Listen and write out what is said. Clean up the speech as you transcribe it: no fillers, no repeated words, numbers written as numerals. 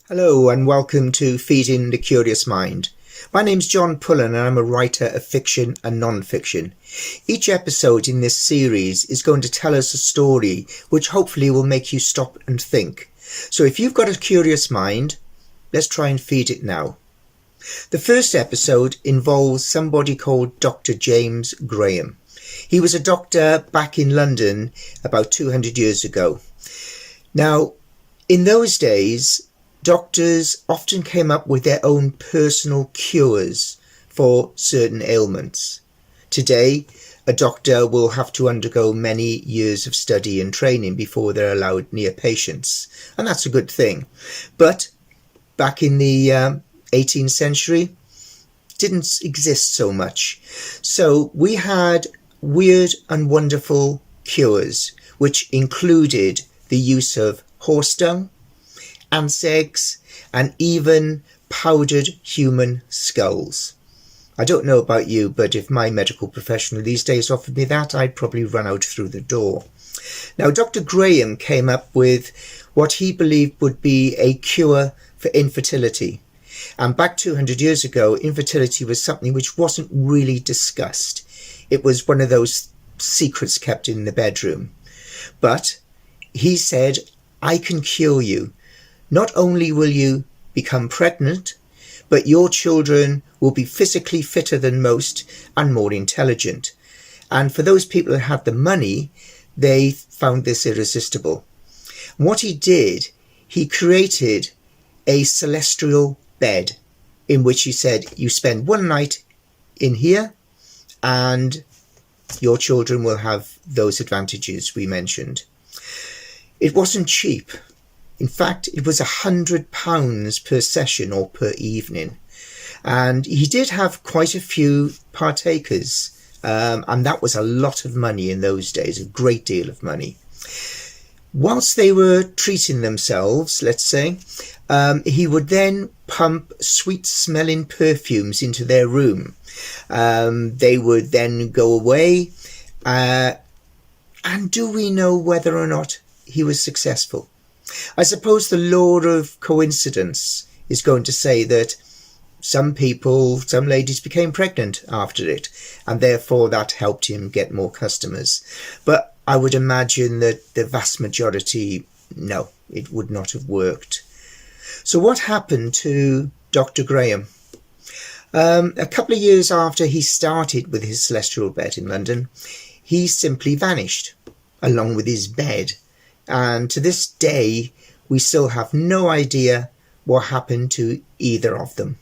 Hello and welcome to Feeding the Curious Mind. My name's John Pullen and I'm a writer of fiction and non-fiction. Each episode in this series is going to tell us a story which hopefully will make you stop and think. So if you've got a curious mind, let's try and feed it now. The first episode involves somebody called Dr. James Graham. He was a doctor back in London about 200 years ago. Now, in those days, doctors often came up with their own personal cures for certain ailments. Today, a doctor will have to undergo many years of study and training before they're allowed near patients, and that's a good thing. But back in the 18th century, didn't exist so much. So we had weird and wonderful cures, which included the use of horse dung, ants' eggs, and even powdered human skulls. I don't know about you, but if my medical professional these days offered me that, I'd probably run out through the door. Now, Dr. Graham came up with what he believed would be a cure for infertility. And back 200 years ago, infertility was something which wasn't really discussed. It was one of those secrets kept in the bedroom. But he said, I can cure you. Not only will you become pregnant, but your children will be physically fitter than most and more intelligent. And for those people who had the money, they found this irresistible. And what he did, he created a celestial bed in which he said, you spend one night in here and your children will have those advantages we mentioned. It wasn't cheap. In fact, it was £100 per session or per evening. And he did have quite a few partakers. And that was a lot of money in those days, a great deal of money. Whilst they were treating themselves, let's say, he would then pump sweet-smelling perfumes into their room. They would then go away. And do we know whether or not he was successful? I suppose the law of coincidence is going to say that some ladies became pregnant after it, and therefore that helped him get more customers. But I would imagine that the vast majority, no, it would not have worked. So what happened to Dr. Graham? A couple of years after he started with his celestial bed in London, he simply vanished, along with his bed. And to this day, we still have no idea what happened to either of them.